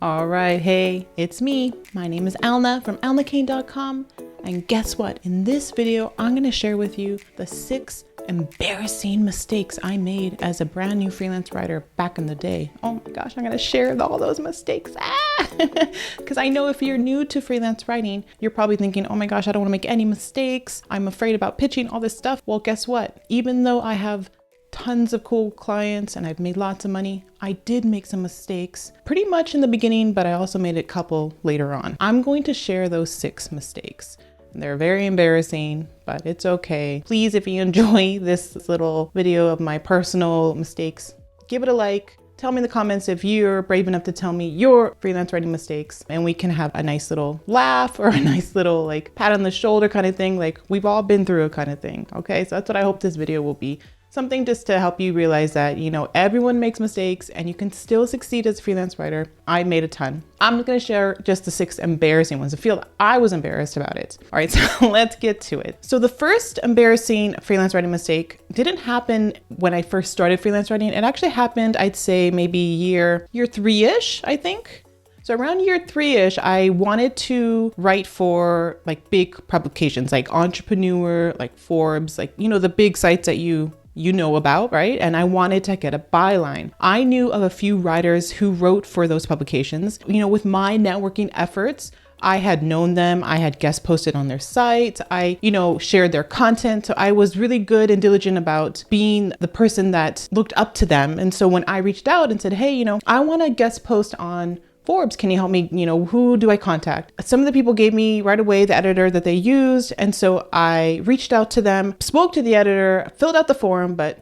All right, hey, it's me. My name is Alna from alnakane.com. And guess what? In this video, I'm going to share with you the 6 embarrassing mistakes I made as a brand new freelance writer back in the day. Oh my gosh, I'm going to share all those mistakes. Because I know if you're new to freelance writing, you're probably thinking, oh my gosh, I don't want to make any mistakes. I'm afraid about pitching all this stuff. Well, guess what? Even though I have tons of cool clients and I've made lots of money, I did make some mistakes pretty much in the beginning, but I also made a couple later on. I'm going to share those 6 mistakes. They're very embarrassing, but it's okay. Please, if you enjoy this little video of my personal mistakes, give it a like. Tell me in the comments if you're brave enough to tell me your freelance writing mistakes, and we can have a nice little laugh or a nice little like pat on the shoulder kind of thing, like we've all been through a kind of thing. Okay, so that's what I hope this video will be. Something just to help you realize that, you know, everyone makes mistakes and you can still succeed as a freelance writer. I made a ton. I'm going to share just the 6 embarrassing ones. I feel I was embarrassed about it. All right, so let's get to it. So the first embarrassing freelance writing mistake didn't happen when I first started freelance writing. It actually happened, I'd say maybe year 3-ish, I think. So around year 3-ish, I wanted to write for like big publications like Entrepreneur, like Forbes, like, you know, the big sites that you know about, right? And I wanted to get a byline. I knew of a few writers who wrote for those publications. You know, with my networking efforts, I had known them. I had guest posted on their site. I, shared their content. So I was really good and diligent about being the person that looked up to them. And so when I reached out and said, hey, I want to guest post on Forbes, can you help me? Who do I contact? Some of the people gave me right away the editor that they used. And so I reached out to them, spoke to the editor, filled out the form, but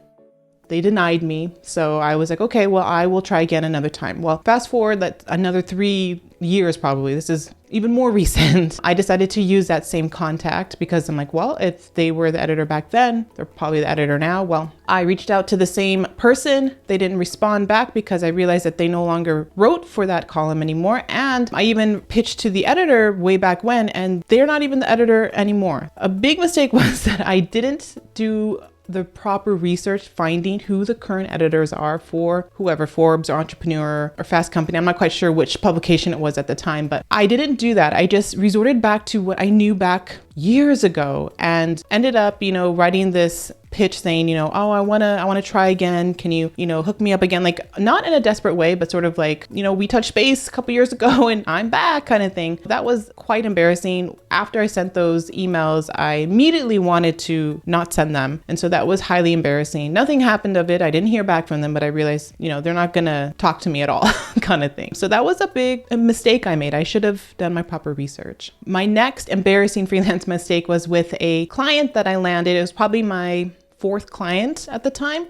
they denied me. So I was like, okay, well, I will try again another time. Well, fast forward another 3 years, probably. This is even more recent. I decided to use that same contact because I'm like, well, if they were the editor back then, they're probably the editor now. Well, I reached out to the same person. They didn't respond back because I realized that they no longer wrote for that column anymore. And I even pitched to the editor way back when, and they're not even the editor anymore. A big mistake was that I didn't do the proper research finding who the current editors are for whoever, Forbes or Entrepreneur or Fast Company. I'm not quite sure which publication it was at the time, but I didn't do that. I just resorted back to what I knew back years ago and ended up, writing this pitch saying, oh, I want to try again. Can you, hook me up again? Like not in a desperate way, but sort of like, we touched base a couple years ago and I'm back kind of thing. That was quite embarrassing. After I sent those emails, I immediately wanted to not send them. And so that was highly embarrassing. Nothing happened of it. I didn't hear back from them, but I realized, they're not going to talk to me at all kind of thing. So that was a big mistake I made. I should have done my proper research. My next embarrassing freelance mistake was with a client that I landed. It was probably my 4th client at the time.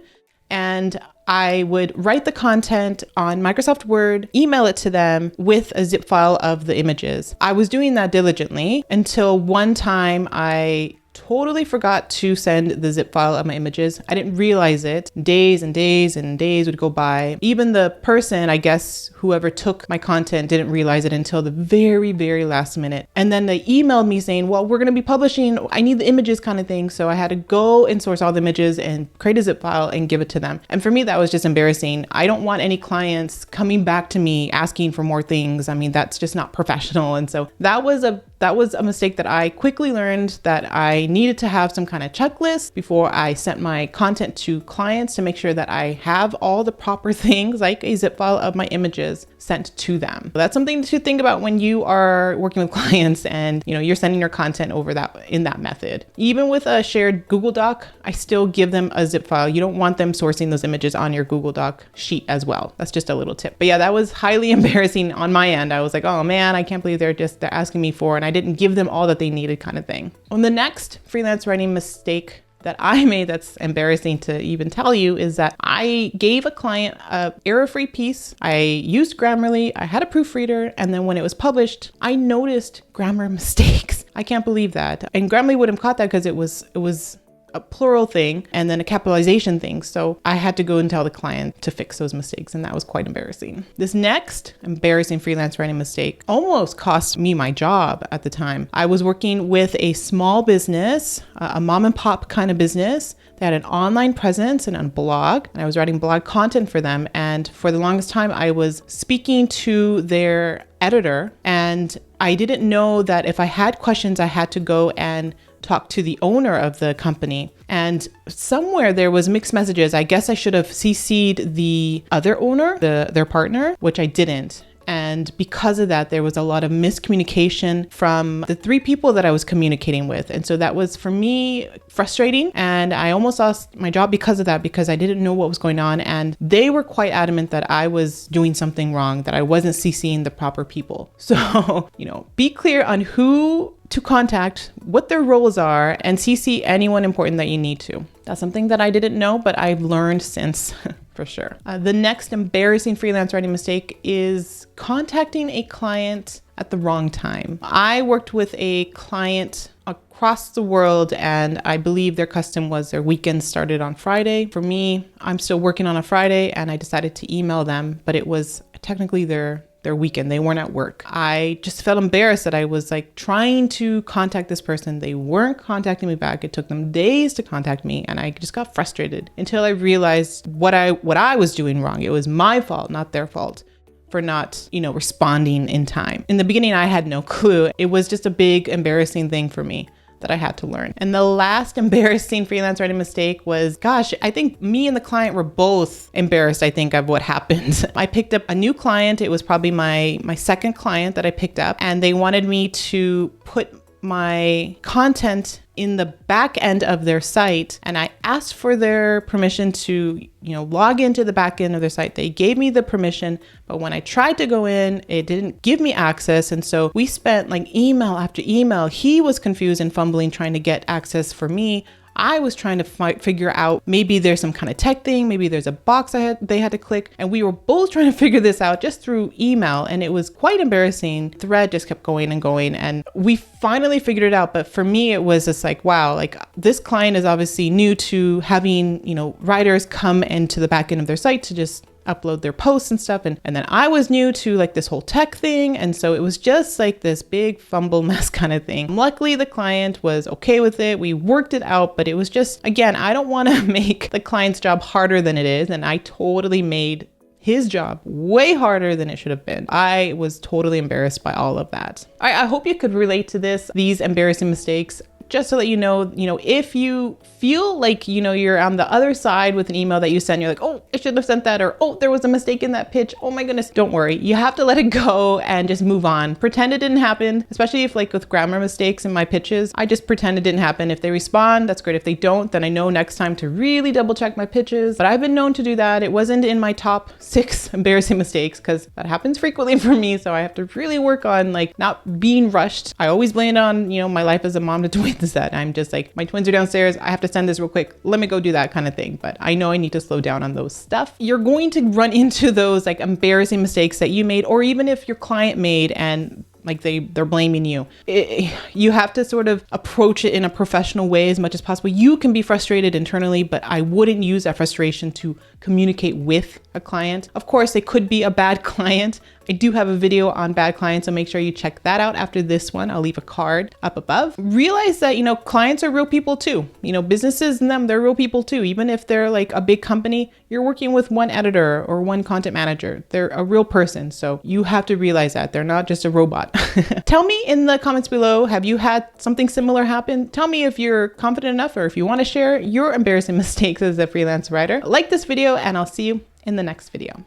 And I would write the content on Microsoft Word, email it to them with a zip file of the images. I was doing that diligently until one time I totally forgot to send the zip file of my images. I didn't realize it. Days and days and days would go by. Even the person, I guess, whoever took my content didn't realize it until the very, very last minute. And then they emailed me saying, well, we're going to be publishing. I need the images kind of thing. So I had to go and source all the images and create a zip file and give it to them. And for me, that was just embarrassing. I don't want any clients coming back to me asking for more things. I mean, that's just not professional. And so that was a mistake that I quickly learned that I needed to have some kind of checklist before I sent my content to clients to make sure that I have all the proper things like a zip file of my images sent to them. That's something to think about when you are working with clients and you're sending your content over in that method. Even with a shared Google Doc, I still give them a zip file. You don't want them sourcing those images on your Google Doc sheet as well. That's just a little tip. But yeah, that was highly embarrassing on my end. I was like, oh man, I can't believe they're asking me for, and I didn't give them all that they needed kind of thing. On the next freelance writing mistake that I made that's embarrassing to even tell you is that I gave a client a error-free piece. I used Grammarly, I had a proofreader, and then when it was published, I noticed grammar mistakes. I can't believe that. And Grammarly would have caught that because it was a plural thing and then a capitalization thing. So I had to go and tell the client to fix those mistakes, and that was quite embarrassing. This next embarrassing freelance writing mistake almost cost me my job at the time. I was working with a small business, a mom and pop kind of business They had an online presence and a blog, and I was writing blog content for them. And for the longest time, I was speaking to their editor, and I didn't know that if I had questions, I had to go and talk to the owner of the company. And somewhere there was mixed messages. I guess I should have CC'd the other owner, their partner, which I didn't. And because of that, there was a lot of miscommunication from the three people that I was communicating with. And so that was, for me, frustrating. And I almost lost my job because of that, because I didn't know what was going on. And they were quite adamant that I was doing something wrong, that I wasn't CCing the proper people. So, be clear on who to contact, what their roles are, and CC anyone important that you need to. That's something that I didn't know, but I've learned since. For sure. The next embarrassing freelance writing mistake is contacting a client at the wrong time. I worked with a client across the world, and I believe their custom was their weekend started on Friday. For me, I'm still working on a Friday, and I decided to email them, but it was technically their weekend. They weren't at work. I just felt embarrassed that I was trying to contact this person. They weren't contacting me back. It took them days to contact me, and I just got frustrated until I realized what I was doing wrong. It was my fault, not their fault, for not, responding in time. In the beginning, I had no clue. It was just a big embarrassing thing for me that I had to learn. And the last embarrassing freelance writing mistake was, I think me and the client were both embarrassed, of what happened. I picked up a new client. It was probably my second client that I picked up, and they wanted me to put my content in the back end of their site. And I asked for their permission to, log into the back end of their site. They gave me the permission, but when I tried to go in, it didn't give me access. And so we spent email after email. He was confused and fumbling, trying to get access for me. I was trying to figure out, maybe there's some kind of tech thing, maybe there's a box they had to click, and we were both trying to figure this out just through email, and it was quite embarrassing. The thread just kept going and going, and we finally figured it out. But for me, it was just wow, this client is obviously new to having, writers come into the back end of their site to just upload their posts and stuff. And then I was new to this whole tech thing. And so it was just this big fumble mess kind of thing. Luckily, the client was okay with it. We worked it out, but it was just, again, I don't want to make the client's job harder than it is. And I totally made his job way harder than it should have been. I was totally embarrassed by all of that. I hope you could relate to these embarrassing mistakes. Just to let you know, if you feel you're on the other side with an email that you send, you're oh, I shouldn't have sent that, or oh, there was a mistake in that pitch. Oh my goodness. Don't worry. You have to let it go and just move on. Pretend it didn't happen, especially if with grammar mistakes in my pitches, I just pretend it didn't happen. If they respond, that's great. If they don't, then I know next time to really double check my pitches. But I've been known to do that. It wasn't in my top 6 embarrassing mistakes, because that happens frequently for me. So I have to really work on not being rushed. I always blame it on, my life as a mom to witness that. I'm just my twins are downstairs. I have to send this real quick. Let me go do that kind of thing. But I know I need to slow down on those stuff. You're going to run into those embarrassing mistakes that you made, or even if your client made and they're blaming you. You have to sort of approach it in a professional way as much as possible. You can be frustrated internally, but I wouldn't use that frustration to communicate with a client. Of course, it could be a bad client. I do have a video on bad clients, so make sure you check that out after this one. I'll leave a card up above. Realize that, clients are real people too. Businesses and them, they're real people too. Even if they're a big company, you're working with one editor or one content manager. They're a real person. So you have to realize that they're not just a robot. Tell me in the comments below, have you had something similar happen? Tell me if you're confident enough, or if you want to share your embarrassing mistakes as a freelance writer. Like this video, and I'll see you in the next video.